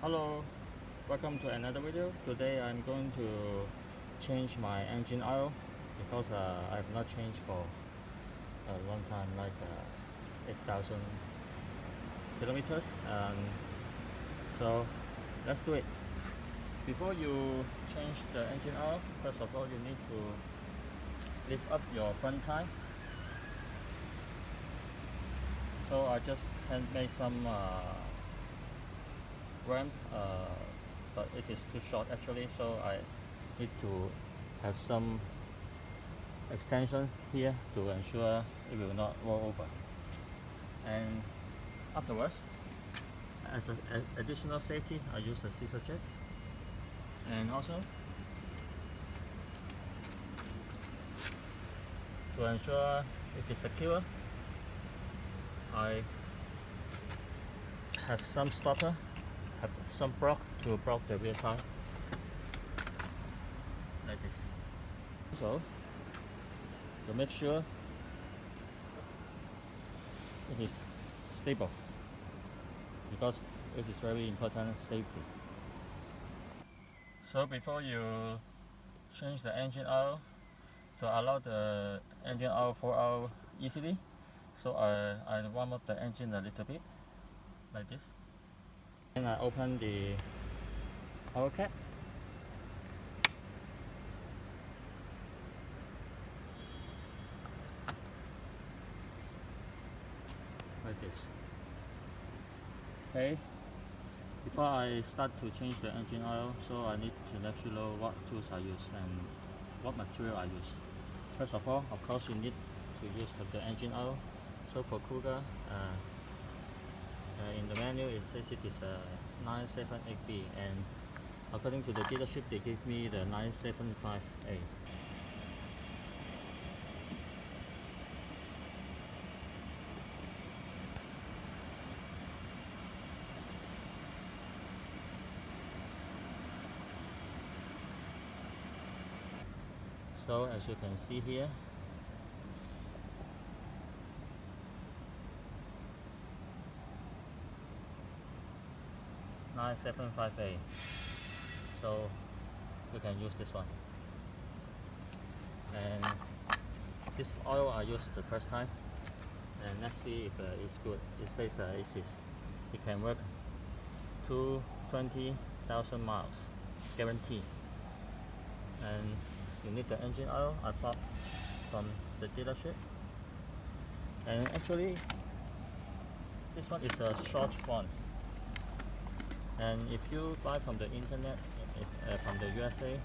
Hello, welcome to another video. Today I'm going to change my engine oil because I have not changed for a long time, like 8,000 kilometers. So let's do it. Before you change the engine oil, first of all you need to lift up your front tire. So I just made some ramp, but it is too short actually, so I need to have some extension here to ensure it will not roll over. And afterwards, as an additional safety, I use the scissor jack, and also to ensure it is secure, I have some stopper, have some block to block the rear tire, like this. So to make sure it is stable, because it is very important safety. So before you change the engine oil, to allow the engine oil to flow out easily, so I warm up the engine a little bit, like this. And I open the oil cap. Like this. Okay. Before I start to change the engine oil, so I need to let you know what tools I use and what material I use. First of all, of course, you need to use the engine oil. So for Kuga, in the menu it says it is a 978B, and according to the dealership they give me the 975A. So as you can see here, (975A). So you can use this one. And this oil I used the first time, and let's see if it's good. It says it can work to 20,000 miles guarantee. And you need the engine oil I bought from the dealership, and actually this one is a short one, and if you buy from the internet, from the USA,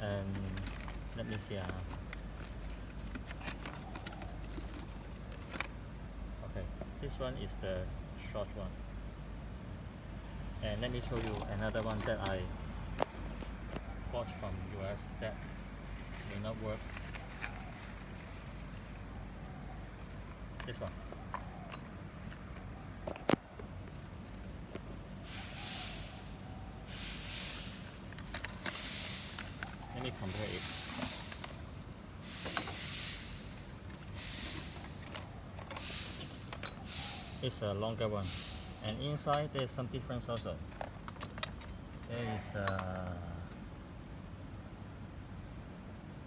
and let me see, okay, this one is the short one, and let me show you another one that I bought from US that may not work. This one. Let me compare it. It's a longer one, and inside there's some difference also. There is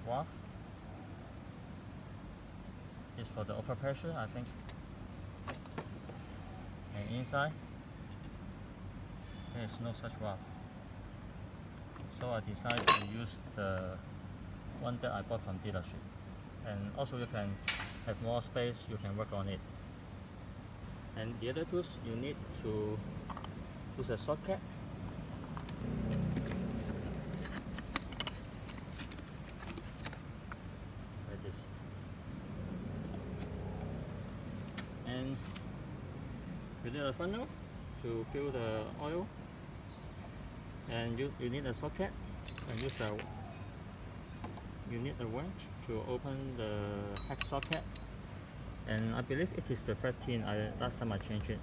Quart. It's for the overpressure, I think. And inside there is no such valve. So I decided to use the one that I bought from dealership. And also you can have more space, you can work on it. And the other tools, you need to use a socket. Like this. And you need a funnel to fill the oil. And you need a socket, and you need a wrench to open the head socket, and I believe it is the 13. Last time I changed it,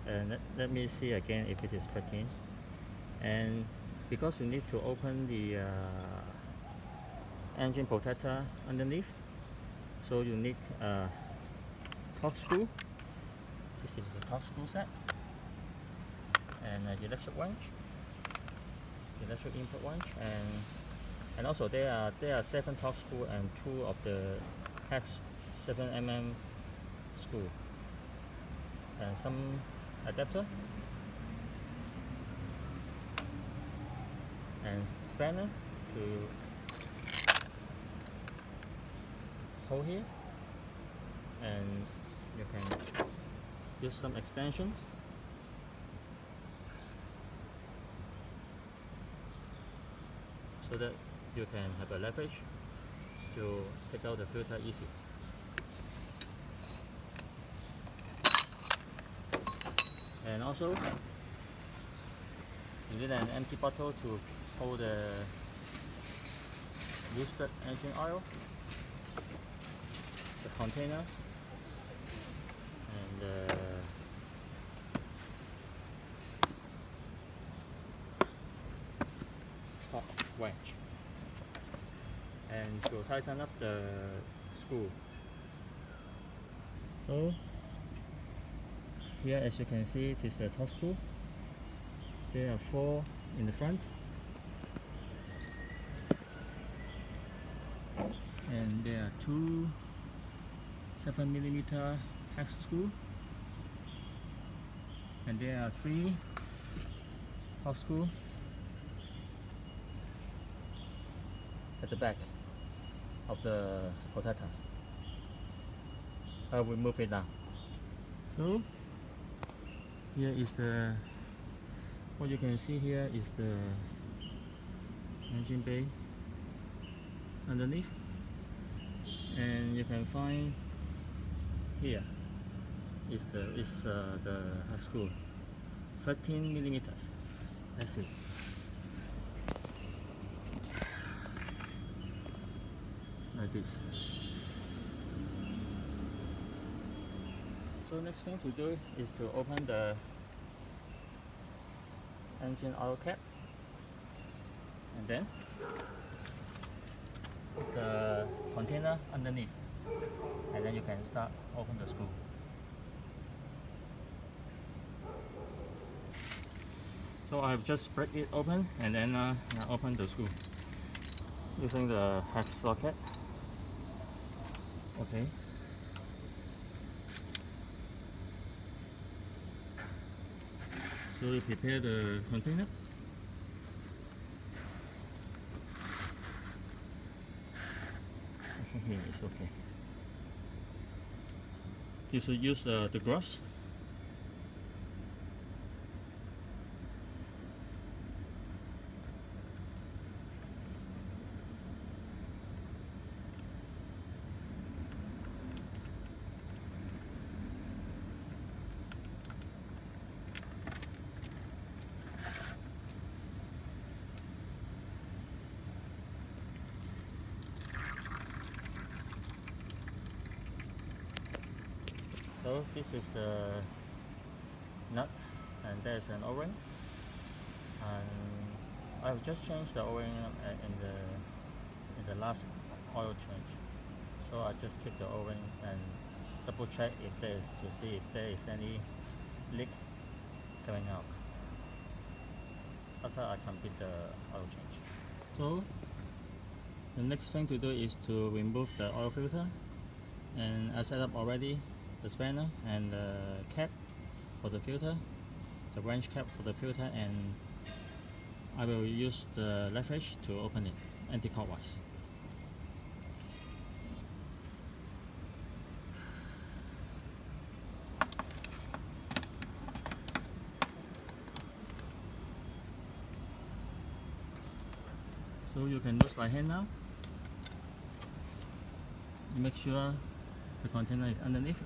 and let me see again if it is 13. And because you need to open the engine protector underneath, so you need a torque screw. This is the torque screw set, and an electric wrench, electric input wrench, and also there are 7 Torx screw and 2 of the hex 7mm screw, and some adapter, and spanner to hold here, and you can use some extension so that you can have a leverage to take out the filter easy. And also you need an empty bottle to hold the used engine oil, the container, and the top wrench, and to tighten up the screw. So here, as you can see, it is the top screw. There are 4 in the front, and there are 2 7mm hex screw, and there are 3 hot screw at the back of the protector. I will move it now. So here is what you can see here is the engine bay underneath, and you can find here is the screw, 13mm. Let's see. Like this. So next thing to do is to open the engine oil cap, and then put the container underneath, and then you can start open the screw. So I've just break it open, and then I open the screw using the hex socket. Okay. So we prepare the container. I think here it's okay. You should use the gloves. So this is the nut, and there's an O-ring, and I've just changed the O-ring in the last oil change. So I just keep the O-ring and double check if there is, to see if there is any leak coming out after I complete the oil change. So the next thing to do is to remove the oil filter, and I set up already the spanner and the cap for the filter, the wrench cap for the filter, and I will use the leverage to open it anti-clockwise. So you can use by hand now. Make sure the container is underneath.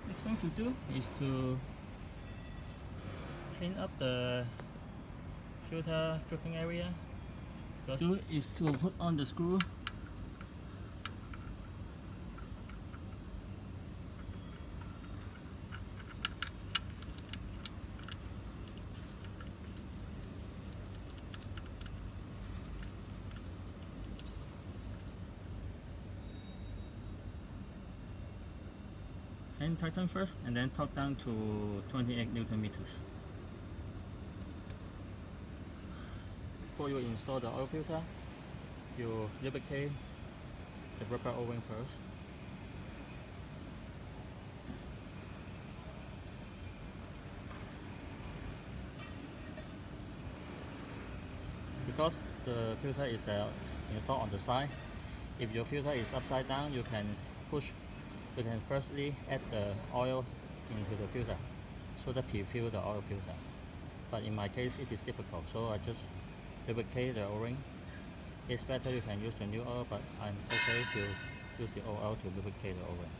Next thing to do is to clean up the filter dripping area The screw is to put on the screw. And tighten first, and then torque down to 28 Newton meters. Before you install the oil filter, you lubricate the rubber O-ring first. Because the filter is installed on the side, if your filter is upside down, you can firstly add the oil into the filter so that pre-fill the oil filter. But in my case, it is difficult, so I just lubricate the O-ring. It's better you can use the new oil, but I'm okay to use the old oil to lubricate the O-ring.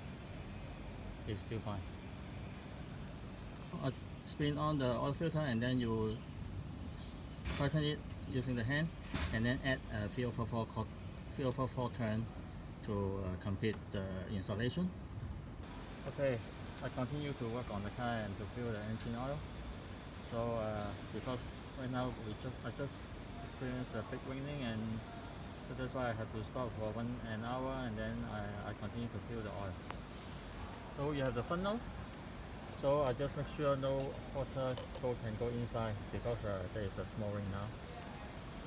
It's still fine. I spin on the oil filter and then you tighten it using the hand, and then add a 3/4 turn to complete the installation. Okay, I continue to work on the car and to fill the engine oil. So because right now I just experienced a big raining, and so that's why I have to stop for an hour, and then I continue to fill the oil. So you have the funnel. So I just make sure no water can go inside because there is a small rain now.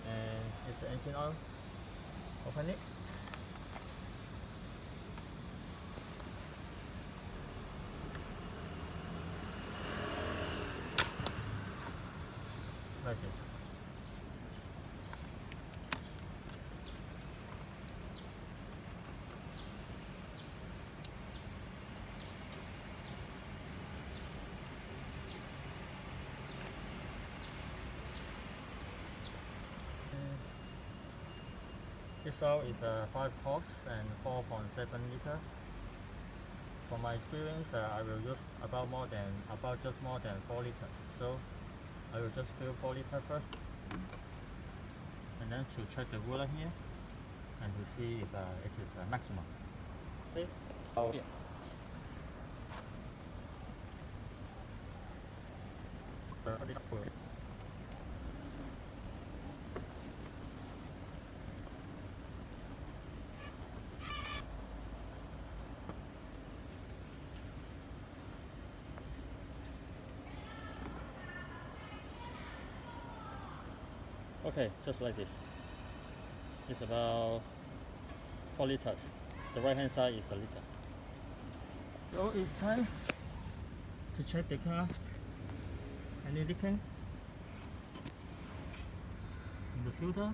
And it's the engine oil. Open it. Like this. This oil is 5 quarts and 4.7 liter. For my experience, I will use just more than 4 liters. So I will just fill 4 liters first, and then to check the ruler here and to see if it is maximum. Okay. Oh, yeah. Okay, just like this. It's about 4 liters. The right hand side is a liter. So it's time to check the car. Any leaking in the filter.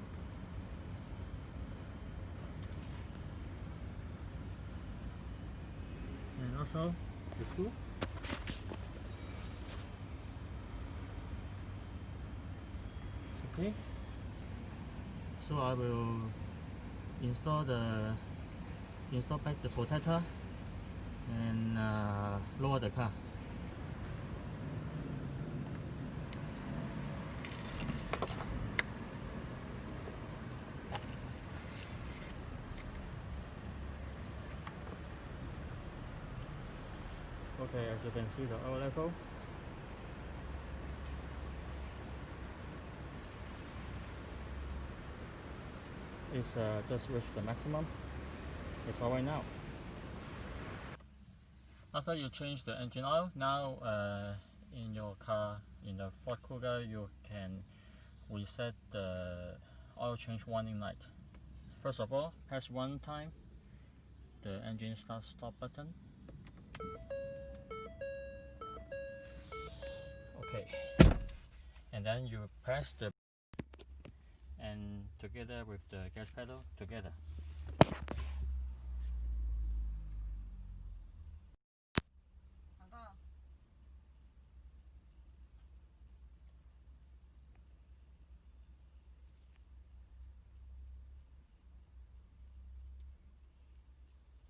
And also the screw. Okay. So I will install back the protector and lower the car. Okay, as you can see the oil level. It's just reached the maximum. It's alright now. After you change the engine oil, now in your car, in the Ford Kuga, you can reset the oil change warning light. First of all, press 1 time the engine stop button. Okay, and then you press the and together with the gas pedal together.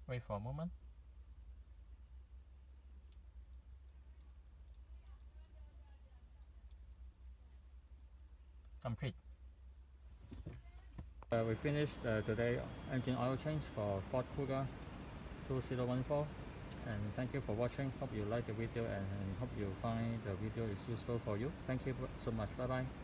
Wait for a moment. Complete. We finished today engine oil change for Ford Kuga 2014, and thank you for watching. Hope you like the video and hope you find the video is useful for you. Thank you so much. Bye bye.